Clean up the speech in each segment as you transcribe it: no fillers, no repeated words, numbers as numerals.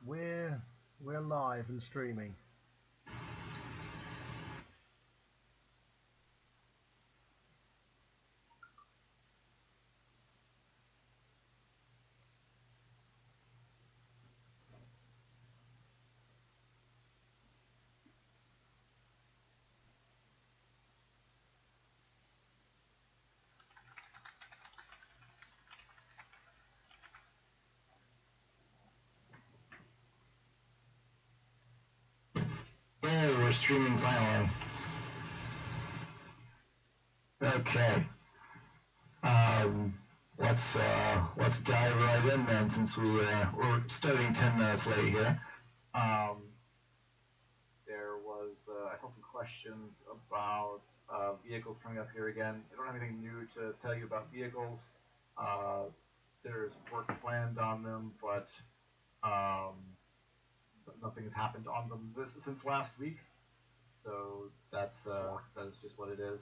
We're live and streaming. Hey, we're streaming finally. Okay. Let's dive right in then, since we're starting 10 minutes late here. There was I saw some questions about vehicles coming up here again. I don't have anything new to tell you about vehicles. There's work planned on them, but nothing has happened on them since last week. So that is just what it is.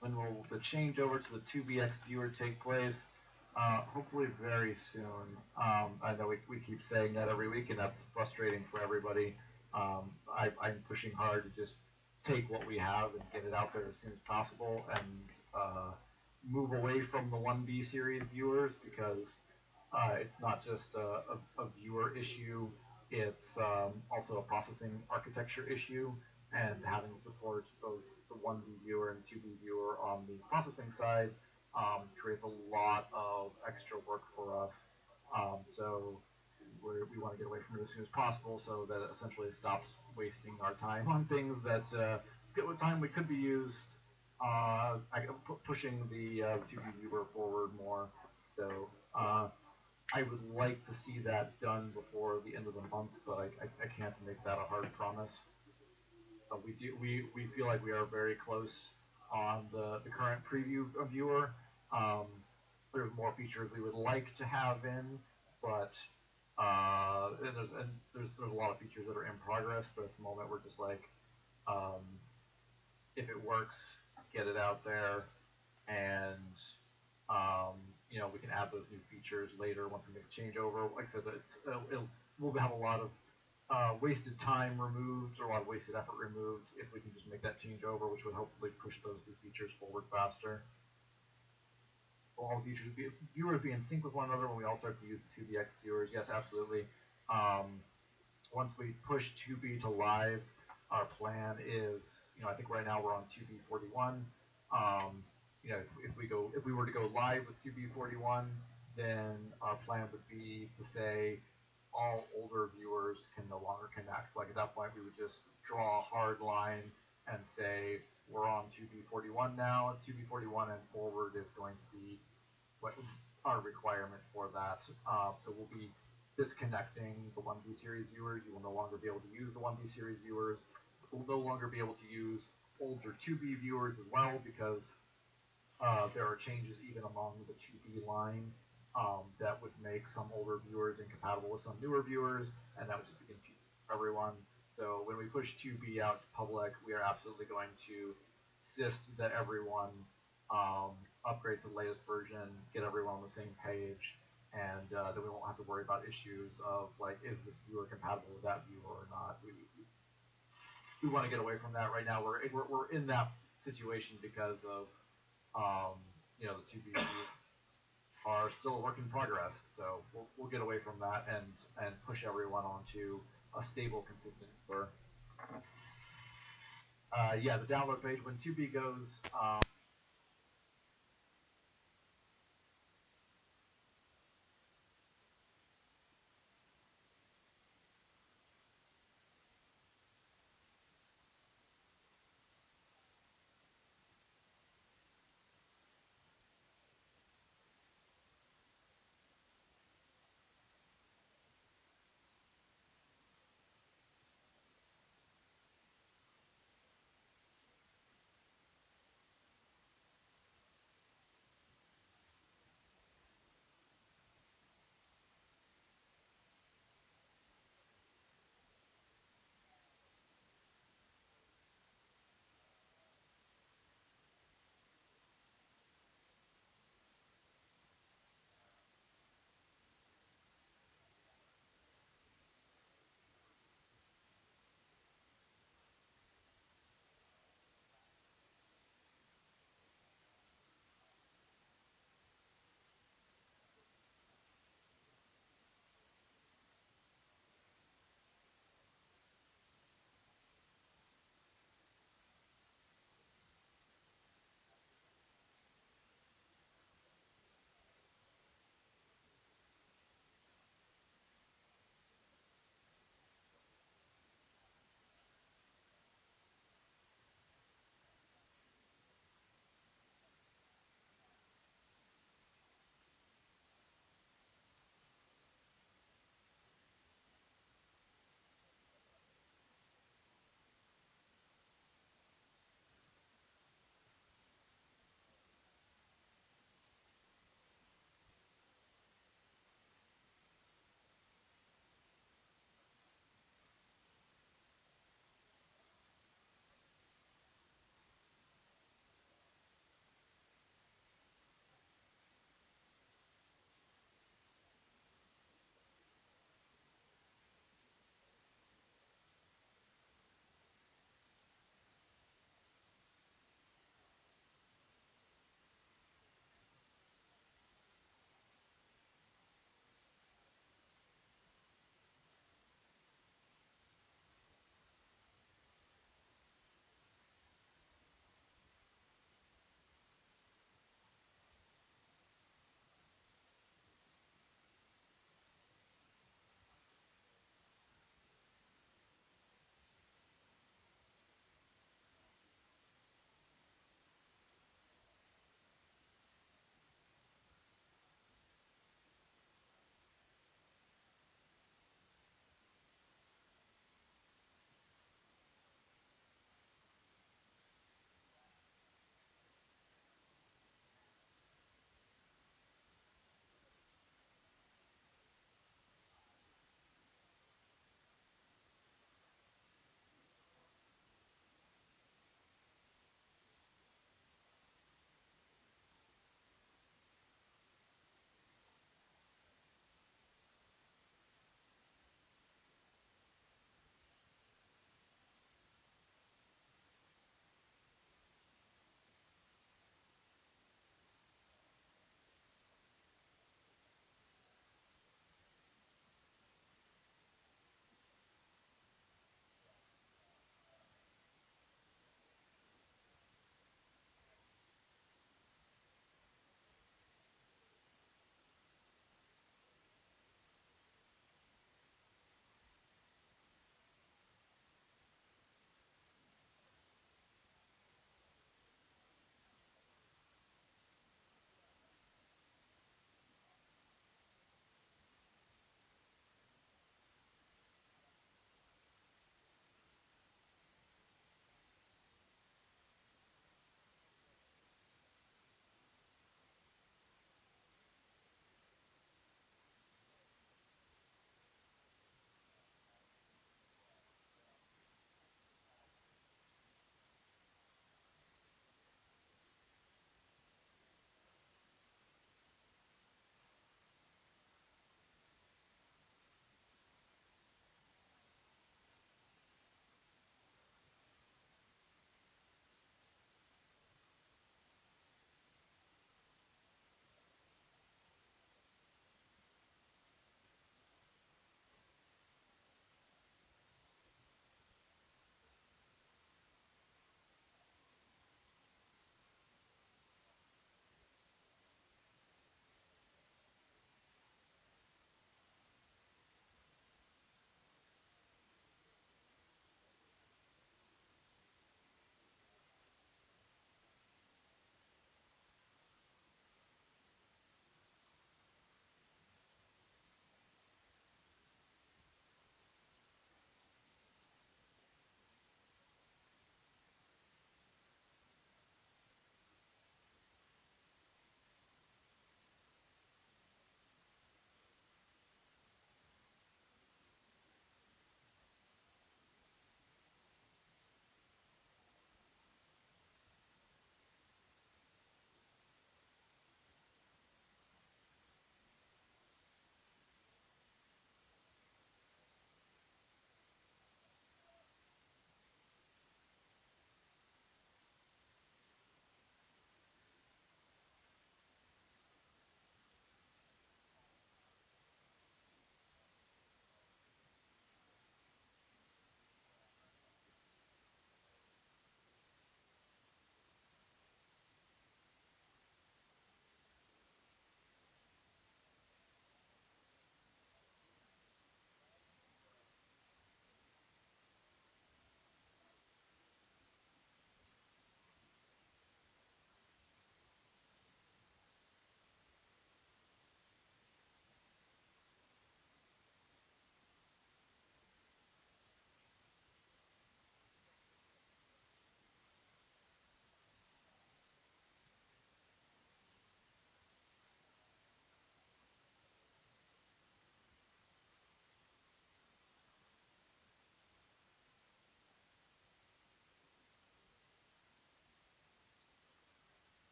When will the changeover to the 2BX viewer take place? Hopefully very soon. I know we keep saying that every week, and that's frustrating for everybody. I'm pushing hard to just take what we have and get it out there as soon as possible, and move away from the 1B series viewers, because it's not just a viewer issue, it's also a processing architecture issue, and having support both the 1B viewer and 2B viewer on the processing side creates a lot of extra work for us. So we want to get away from it as soon as possible, so that it essentially stops wasting our time on things that time we could be used pushing the 2B viewer forward more. So I would like to see that done before the end of the month, but I can't make that a hard promise. We feel like we are very close on the current preview viewer. There's more features we would like to have in, but there's a lot of features that are in progress. But at the moment, we're just like, if it works, get it out there, and we can add those new features later once we make the changeover. Like I said, we'll have a lot of wasted time removed, or a lot of wasted effort removed, if we can just make that changeover, which would hopefully push those new features forward faster. Will all features viewers be in sync with one another when we all start to use the 2BX viewers? Yes, absolutely. Once we push 2B to live, our plan is, I think right now we're on 2B41. If we were to go live with 2B41, then our plan would be to say all older viewers can no longer connect. Like at that point, we would just draw a hard line and say we're on 2B41 now. 2B41 and forward is going to be what our requirement for that. So we'll be disconnecting the 1B series viewers. You will no longer be able to use the 1B series viewers. We'll no longer be able to use older 2B viewers as well, because there are changes even among the 2B line that would make some older viewers incompatible with some newer viewers, and that would just be confusing for everyone. So when we push 2B out to public, we are absolutely going to insist that everyone upgrade to the latest version, get everyone on the same page, and then we won't have to worry about issues of like, is this viewer compatible with that viewer or not. We want to get away from that right now. We're in that situation because of the 2B are still a work in progress. So we'll get away from that and push everyone onto a stable, consistent viewer. Yeah, the download page, when 2B goes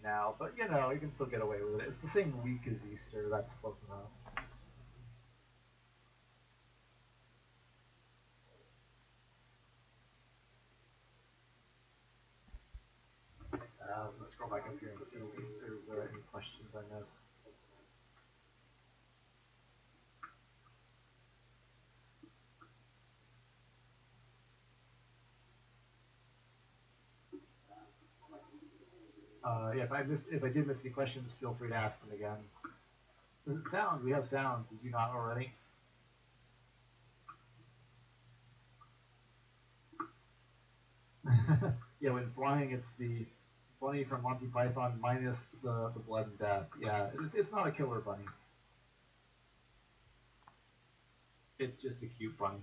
now, but you know, you can still get away with it. It's the same week as Easter. That's close enough. Let's scroll back up here and see if there's any questions I missed. Yeah, if I did miss any questions, feel free to ask them again. Does it sound? We have sound. Did you not already? Yeah, when flying, it's the bunny from Monty Python minus the blood and death. Yeah, it's not a killer bunny. It's just a cute bunny.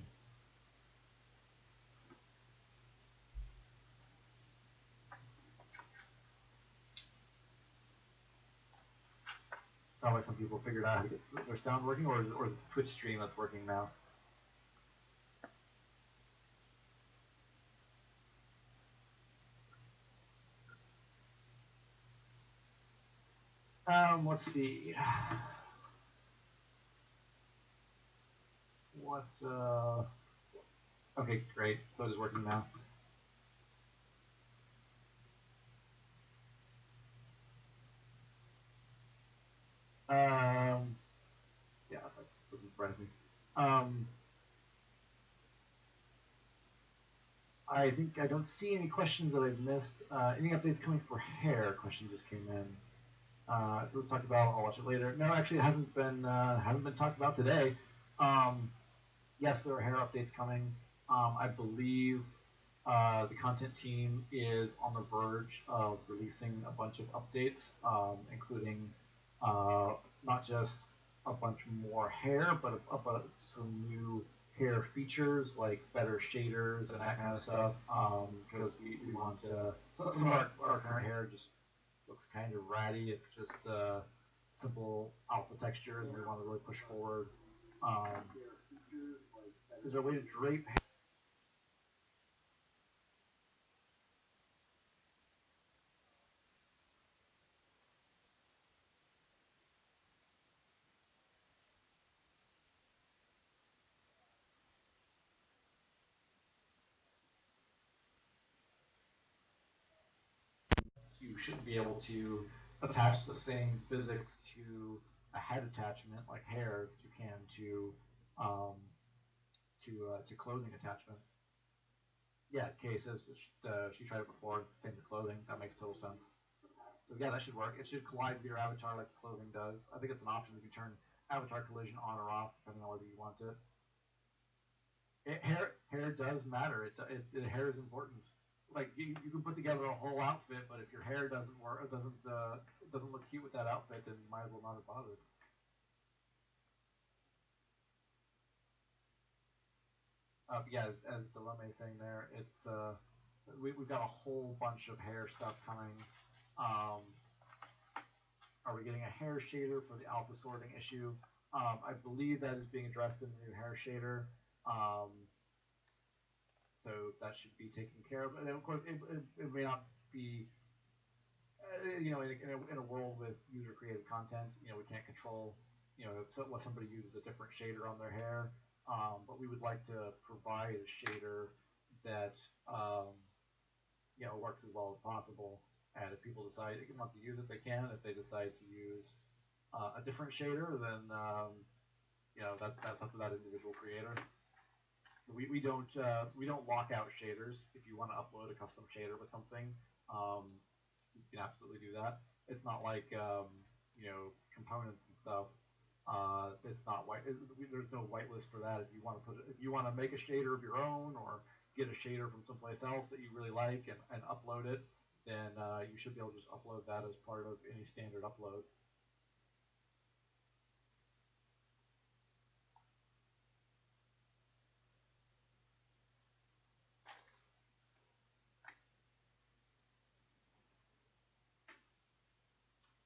Sounds like some people figured out how to get their sound working, or is it Twitch stream that's working now? Let's see. What's Okay, great. So it is working now. Yeah, that doesn't surprise me. Um, I think I don't see any questions that I've missed. Any updates coming for hair? Question just came in. It was talked about. I'll watch it later. No, actually, it hasn't been talked about today. Um, yes, there are hair updates coming. I believe the content team is on the verge of releasing a bunch of updates, including uh, not just a bunch more hair, but some new hair features like better shaders and that kind of stuff. Because we want to, some of our current hair just looks kind of ratty. It's just simple alpha textures, and we want to really push forward. Um, is there a way to drape you shouldn't be able to attach the same physics to a head attachment like hair that you can um, to clothing attachments. Yeah, Kay says that she tried it before. It's the same to clothing. That makes total sense. So yeah, that should work. It should collide with your avatar like clothing does. I think it's an option. You can turn avatar collision on or off depending on whether you want it. Hair does matter. Hair is important. Like you can put together a whole outfit, but if your hair doesn't work, doesn't look cute with that outfit, then you might as well not have bothered. Yeah, as Dilemma is saying there, we've got a whole bunch of hair stuff coming. Um, are we getting a hair shader for the alpha sorting issue? I believe that is being addressed in the new hair shader. Um, so that should be taken care of. And of course, it may not be in a world with user created content, we can't control, what somebody uses a different shader on their hair. But we would like to provide a shader that, works as well as possible. And if people decide they want to use it, they can. If they decide to use a different shader, then, that's up to that individual creator. We don't lock out shaders. If you want to upload a custom shader with something, you can absolutely do that. It's not like components and stuff. It's not white. There's no whitelist for that. If you want to make a shader of your own or get a shader from someplace else that you really like and upload it, then you should be able to just upload that as part of any standard upload.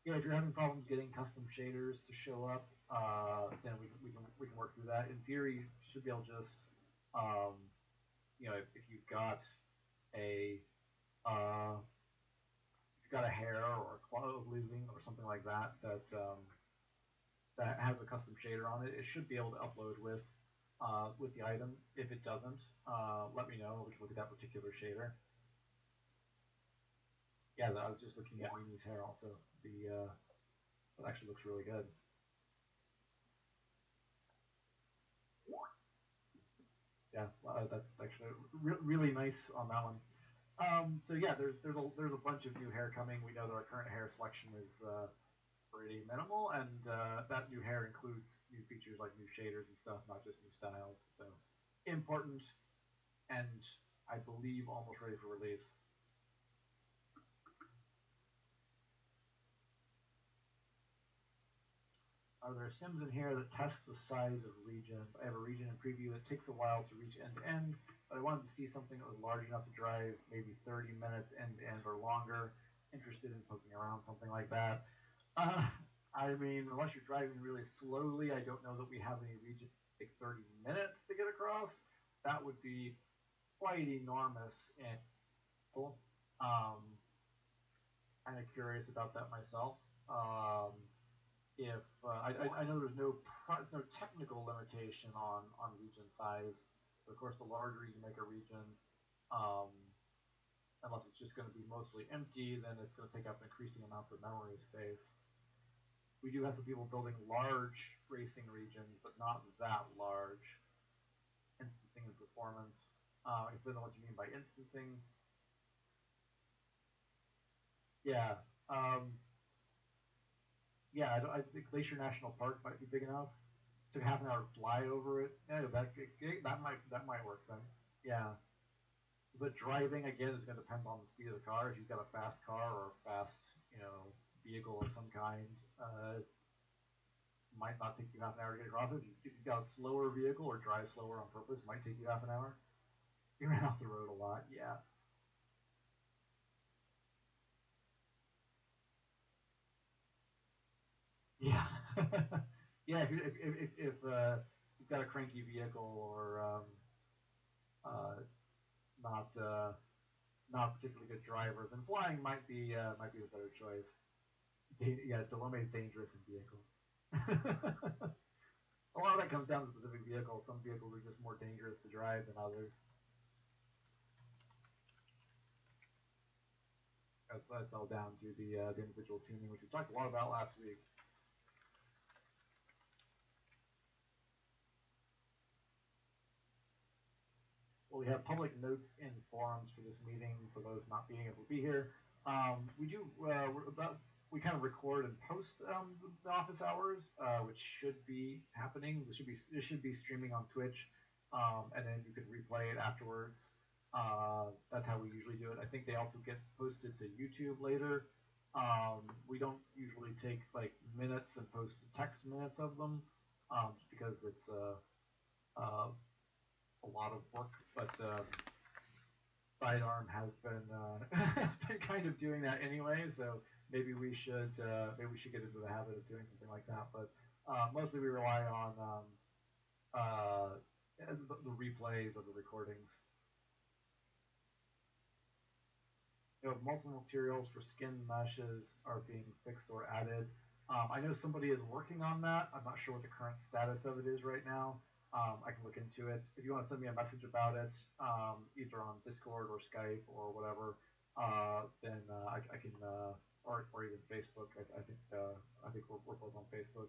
Yeah, if you're having problems getting custom shaders to show up, then we can work through that. In theory, you should be able to just um, if you've got a uh, you've got a hair or a clove leaving or something like that that has a custom shader on it, it should be able to upload with the item. If it doesn't, let me know. We can look at that particular shader. Yeah, I was just looking at Mimi's hair also. It actually looks really good. Yeah, that's actually really nice on that one. So yeah, there's a bunch of new hair coming. We know that our current hair selection is pretty minimal, and that new hair includes new features like new shaders and stuff, not just new styles. So important, and I believe almost ready for release. Are there sims in here that test the size of regions? I have a region in preview that takes a while to reach end to end, but I wanted to see something that was large enough to drive maybe 30 minutes end to end or longer. Interested in poking around something like that. Uh, I mean, unless you're driving really slowly, I don't know that we have any region take 30 minutes to get across. That would be quite enormous and cool. Kind of curious about that myself. If I know there's no technical limitation on region size, but of course the larger you make a region, um, unless it's just going to be mostly empty, then it's going to take up increasing amounts of memory space. We do have some people building large racing regions, but not that large. Instancing and performance. I don't know what you mean by instancing. Yeah. Um, yeah, I think Glacier National Park might be big enough. Took half an hour to fly over it. Yeah, that might work then. Yeah, but driving again is going to depend on the speed of the car. If you've got a fast car or a fast, vehicle of some kind, might not take you half an hour to get across it. If you've got a slower vehicle or drive slower on purpose, might take you half an hour. You ran off the road a lot. Yeah. Yeah. Yeah. If you've got a cranky vehicle or uh, not not a particularly good driver, then flying might be the better choice. Yeah, Delome is dangerous in vehicles. A lot of that comes down to specific vehicles. Some vehicles are just more dangerous to drive than others. That's all down to the individual tuning, which we talked a lot about last week. Well, we have public notes in forums for this meeting for those not being able to be here. We do we kind of record and post the office hours, which should be happening. This should be streaming on Twitch, and then you can replay it afterwards. That's how we usually do it. I think they also get posted to YouTube later. We don't usually take like minutes and post text minutes of them, just because it's uh, a lot of work, but Sidearm has been has been kind of doing that anyway. So maybe we should get into the habit of doing something like that. But mostly we rely on the replays of the recordings. Multiple materials for skin meshes are being fixed or added. I know somebody is working on that. I'm not sure what the current status of it is right now. I can look into it. If you want to send me a message about it, either on Discord or Skype or whatever, then I can, or even Facebook. I think we're both on Facebook.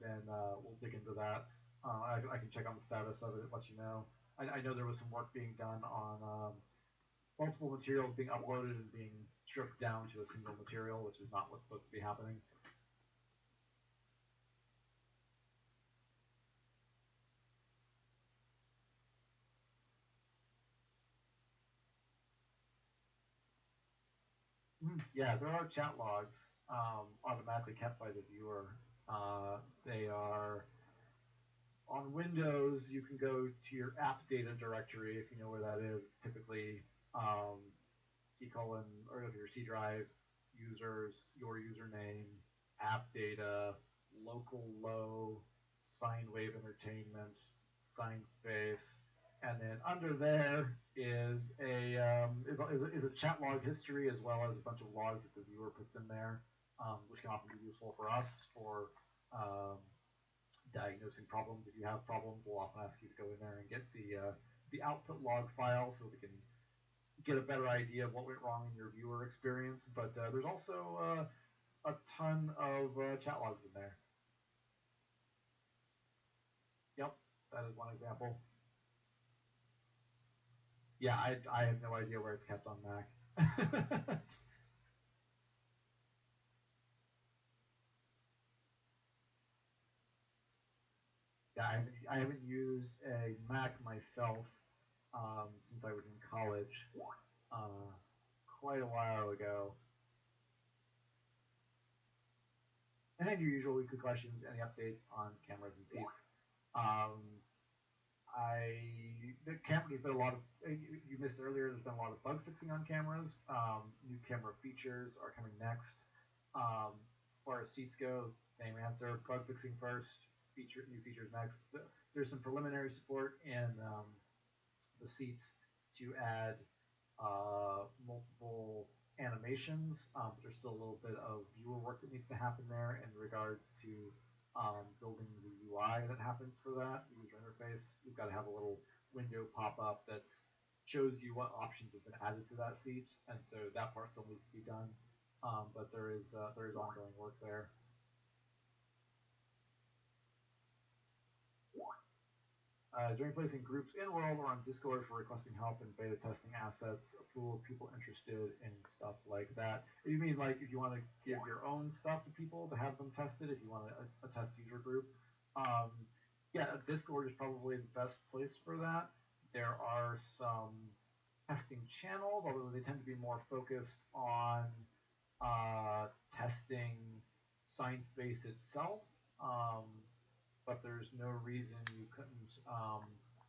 Then we'll dig into that. I can check on the status of it, let you know. I know there was some work being done on multiple materials being uploaded and being stripped down to a single material, which is not what's supposed to be happening. Yeah, there are chat logs automatically kept by the viewer. They are on Windows. You can go to your app data directory if you know where that is. It's typically C colon or your C drive users, your username, app data, local low, sine wave entertainment, sine space, And then under there is a chat log history as well as a bunch of logs that the viewer puts in there, which can often be useful for us for um, diagnosing problems. If you have problems, we'll often ask you to go in there and get the output log file so we can get a better idea of what went wrong in your viewer experience. But there's also a ton of chat logs in there. Yep, that is one example. Yeah, I have no idea where it's kept on Mac. Yeah, I haven't used a Mac myself since I was in college, uh, quite a while ago. And then your usual weekly questions, any updates on cameras and seats. Um, there's been a lot of you missed earlier. There's been a lot of bug fixing on cameras. New camera features are coming next. As far as seats go, same answer. Bug fixing first. New features next. There's some preliminary support in the seats to add multiple animations. There's still a little bit of viewer work that needs to happen there in regards to building the UI that happens for that, the user interface. You've got to have a little window pop up that shows you what options have been added to that seat, and so that part still needs to be done. But there is ongoing work there. Is there any place in groups in world or on Discord for requesting help in beta testing assets? A pool of people interested in stuff like that. You mean like if you want to give your own stuff to people to have them tested? If you want a test user group, um, yeah, Discord is probably the best place for that. There are some testing channels, although they tend to be more focused on testing Sciencebase itself. Um, but there's no reason you couldn't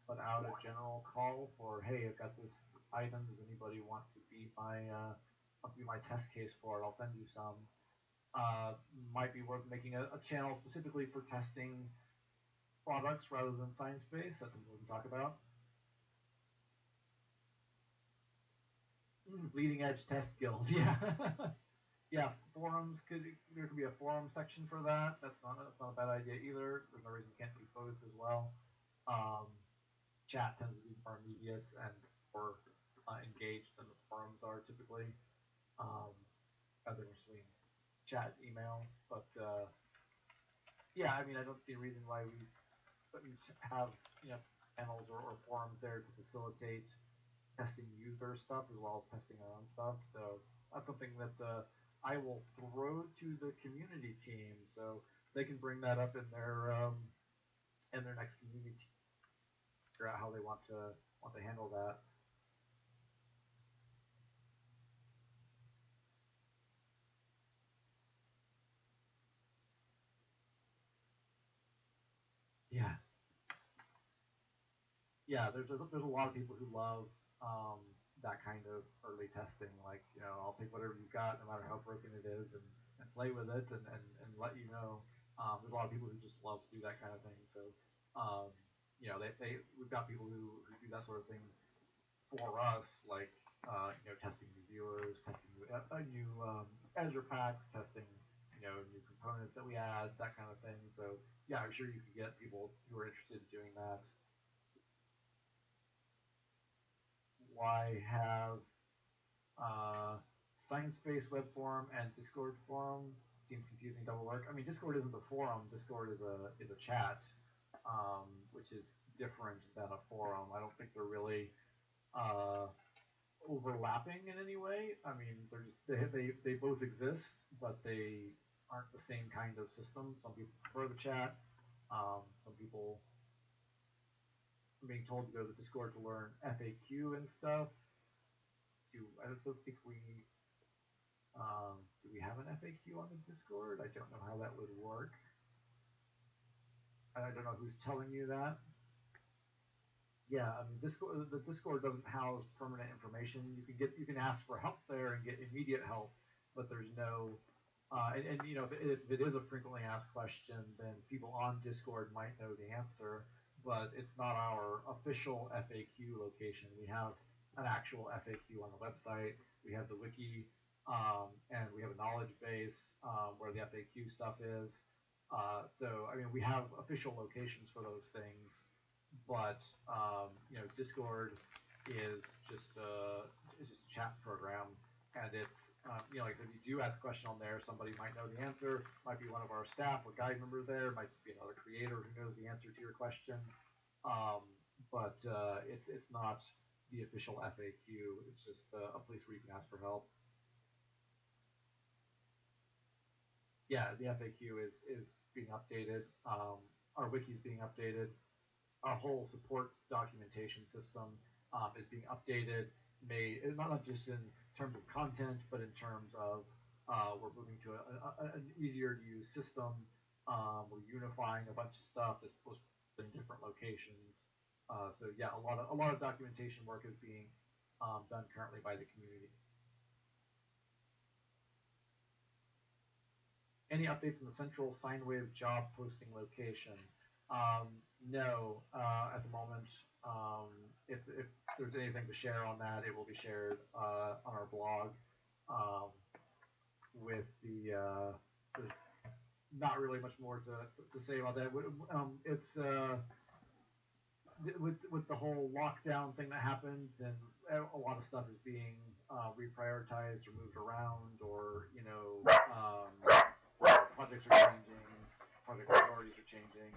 put out a general call for, hey, I've got this item. Does anybody want to be my test case for it? I'll send you some. Might be worth making a channel specifically for testing products rather than Sciencebase. That's something we can talk about. Leading edge test guild, yeah. Yeah, there could be a forum section for that. That's not a bad idea either. There's no reason you can't do both as well. Um, Chat tends to be more immediate and more engaged than the forums are typically. Other between chat and email, but yeah, I mean, I don't see a reason why we couldn't have panels or forums there to facilitate testing user stuff as well as testing our own stuff. So that's something that I will throw to the community team so they can bring that up in their next community team, figure out how they want to handle that. Yeah, yeah. There's a lot of people who love that kind of early testing. Like, I'll take whatever you've got, no matter how broken it is, and play with it and let you know. There's a lot of people who just love to do that kind of thing. So, um, we've got people who do that sort of thing for us, like testing new viewers, testing new editor packs, testing new components that we add, that kind of thing. So yeah, I'm sure you can get people who are interested in doing that. Why have Sciencebase web forum and Discord forum? Seems confusing, double work. I mean, Discord isn't a forum. Discord is a chat, which is different than a forum. I don't think they're really uh, overlapping in any way. I mean, they both exist, but they aren't the same kind of system. Some people prefer the chat. Some people are being told to go to Discord to learn FAQ and stuff. I don't think do we have an FAQ on the Discord? I don't know how that would work. I don't know who's telling you that. Yeah, I mean, the Discord doesn't house permanent information. You can ask for help there and get immediate help, but there's no if it is a frequently asked question, then people on Discord might know the answer. but it's not our official FAQ location. We have an actual FAQ on the website. We have the wiki, and we have a knowledge base where the FAQ stuff is. So I mean, we have official locations for those things, but Discord is just a chat program, and it's like if you do ask a question on there, somebody might know the answer. Might be one of our staff or guide member there. Might just be another creator who knows the answer to your question. Um, but it's not the official FAQ. It's just a place where you can ask for help. Yeah, the FAQ is being updated. Our wiki is being updated. Our whole support documentation system is being updated, made not just in terms of content, but in terms of we're moving to an easier to use system. We're unifying a bunch of stuff that's supposed to be in different locations. So yeah, a lot of documentation work is being done currently by the community. Any updates on the central sine wave job posting location? Um, no, at the moment. If there's anything to share on that, it will be shared on our blog. Um, with there's not really much more to say about that. It's with the whole lockdown thing that happened, then a lot of stuff is being reprioritized or moved around, or projects are changing, project priorities are changing.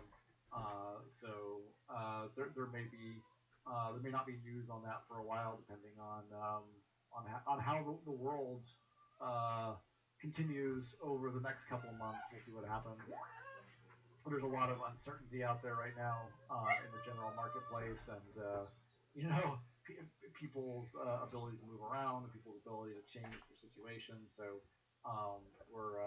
There may not be news on that for a while, depending on how the world uh, continues over the next couple of months. We'll see what happens. There's a lot of uncertainty out there right now in the general marketplace, and you know, people's ability to move around, and people's ability to change their situations. So we're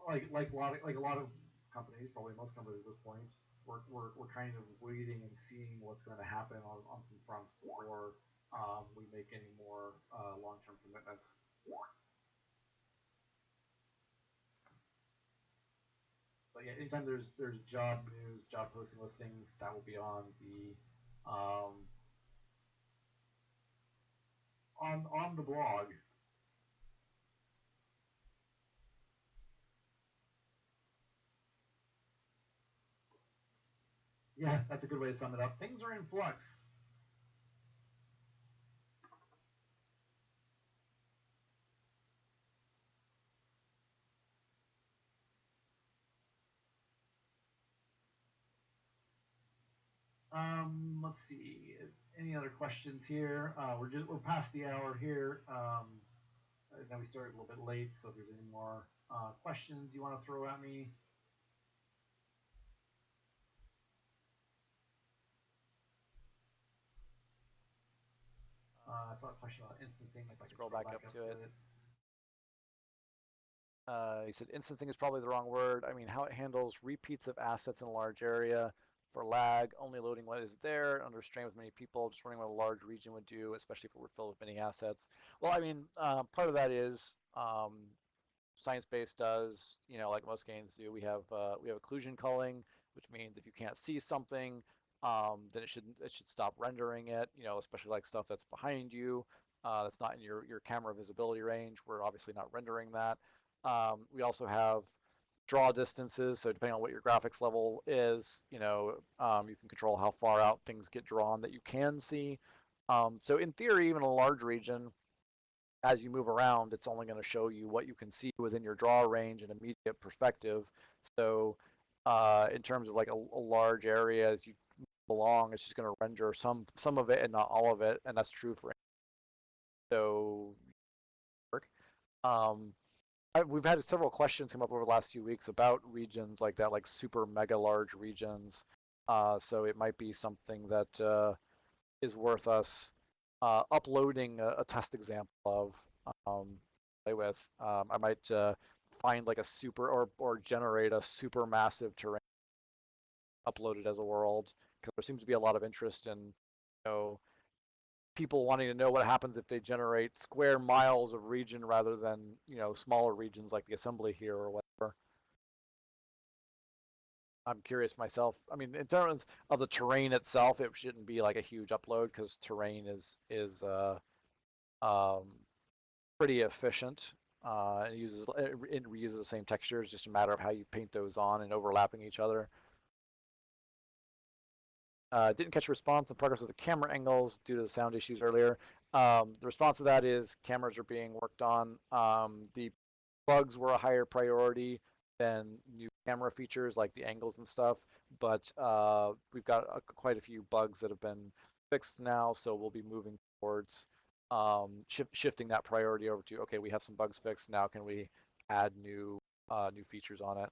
like a lot of companies, probably most companies at this point, we're kind of waiting and seeing what's going to happen on some fronts before we make any more long-term commitments. But yeah, anytime there's job news, job posting listings, that will be um, on the blog. Yeah, that's a good way to sum it up. Things are in flux. Let's see. Any other questions here? We're past the hour here. Now we started a little bit late, so if there's any more questions you want to throw at me, I saw a question about instancing. If I could Scroll back up up to it. it. You said instancing is probably the wrong word. I mean, how it handles repeats of assets in a large area for lag, only loading what is there under strain with many people, just running what a large region would do, especially if it were filled with many assets. Well, I mean, part of that is Sciencebase does, like most games do. We have occlusion culling, which means if you can't see something, then it should stop rendering it. Especially like stuff that's behind you, that's not in your camera visibility range. We're obviously not rendering that. We also have draw distances, so depending on what your graphics level is, you can control how far out things get drawn that you can see. So in theory, even a large region, as you move around, it's only going to show you what you can see within your draw range and immediate perspective. So in terms of like a large area, as you move along, it's just going to render some of it and not all of it, and that's true for so work. Um, we've had several questions come up over the last few weeks about regions like that, like super mega large regions. So it might be something that is worth us uploading a test example of play with. I might find like a super or generate a super massive terrain, upload it as a world, because there seems to be a lot of interest in people wanting to know what happens if they generate square miles of region rather than smaller regions like the assembly here or whatever. I'm curious myself. I mean, in terms of the terrain itself, it shouldn't be like a huge upload because terrain is um, pretty efficient. It reuses the same textures. Just a matter of how you paint those on and overlapping each other. Didn't catch a response in progress of the camera angles due to the sound issues earlier. The response to that is cameras are being worked on. The bugs were a higher priority than new camera features like the angles and stuff, but we've got quite a few bugs that have been fixed now, so we'll be moving towards shifting that priority over to, okay, we have some bugs fixed, now can we add new features on it.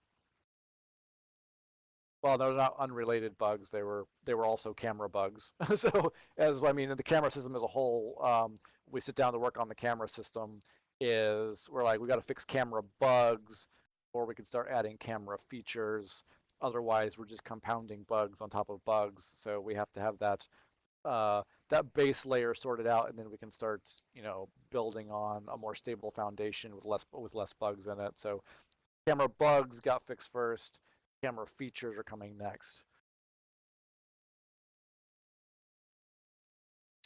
Well, they're not unrelated bugs. They were also camera bugs. So, I mean, the camera system as a whole, we sit down to work on the camera system. We're like, we got to fix camera bugs, or we can start adding camera features. Otherwise, we're just compounding bugs on top of bugs. So we have to have that base layer sorted out, and then we can start, building on a more stable foundation with less bugs in it. So, camera bugs got fixed first. Camera features are coming next.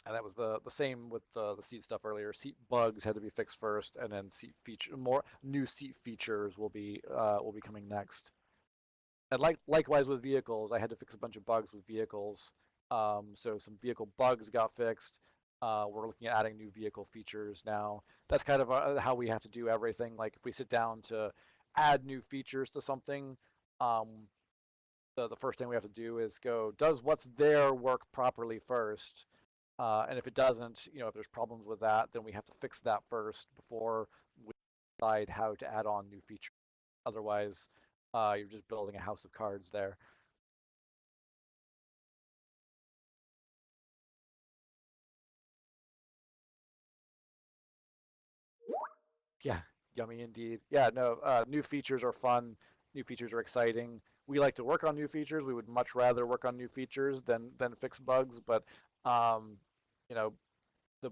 And that was the same with the seat stuff earlier. Seat bugs had to be fixed first, and then more new seat features will be coming next. And likewise with vehicles, I had to fix a bunch of bugs with vehicles. So some vehicle bugs got fixed. We're looking at adding new vehicle features now. That's kind of how we have to do everything. Like if we sit down to add new features to something, the first thing we have to do is go, does what's there work properly first? And if it doesn't, if there's problems with that, then we have to fix that first before we decide how to add on new features. Otherwise, you're just building a house of cards there. Yeah, yummy indeed. Yeah, no, new features are fun. New features are exciting. We like to work on new features. We would much rather work on new features than fix bugs, but the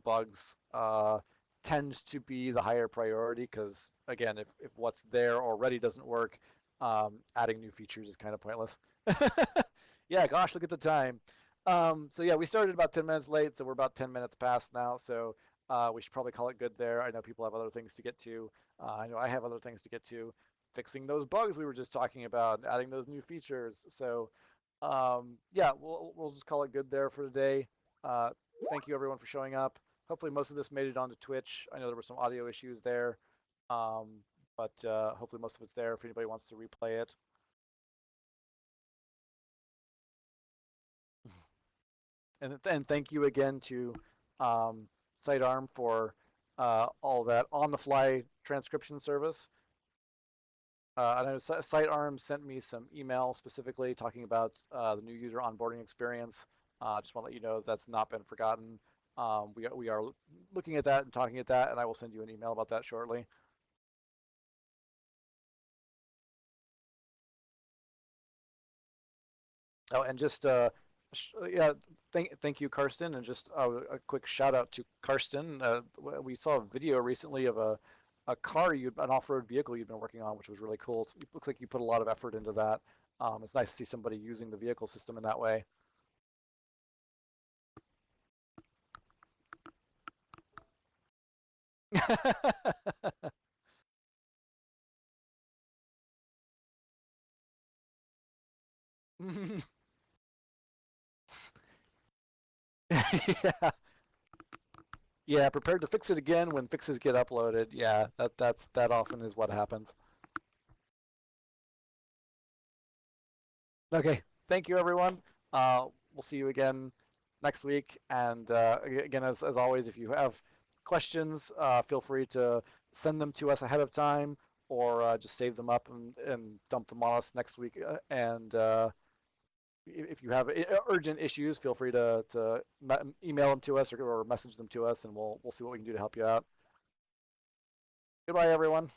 bugs tend to be the higher priority because again, if what's there already doesn't work, adding new features is kind of pointless. Yeah, gosh, look at the time. So yeah, we started about 10 minutes late, so we're about 10 minutes past now. So we should probably call it good there. I know people have other things to get to. I know I have other things to get to. Fixing those bugs we were just talking about, adding those new features. So yeah, we'll just call it good there for today. Thank you everyone for showing up. Hopefully most of this made it onto Twitch. I know there were some audio issues there, but hopefully most of it's there if anybody wants to replay it. And thank you again to Sidearm for all that on-the-fly transcription service. I know Sidearm sent me some email specifically talking about the new user onboarding experience. Just want to let you know that's not been forgotten. We are looking at that and talking at that, and I will send you an email about that shortly. Oh, and just yeah, thank you, Karsten, and just a quick shout out to Karsten. We saw a video recently of an off-road vehicle you've been working on, which was really cool. It looks like you put a lot of effort into that. It's nice to see somebody using the vehicle system in that way. Yeah. Yeah, prepared to fix it again when fixes get uploaded. Yeah, that often is what happens. Okay, thank you everyone. We'll see you again next week. And again, as always, if you have questions, feel free to send them to us ahead of time, or just save them up and dump them on us next week. And if you have urgent issues, feel free to email them to us or message them to us, and we'll see what we can do to help you out. Goodbye, everyone.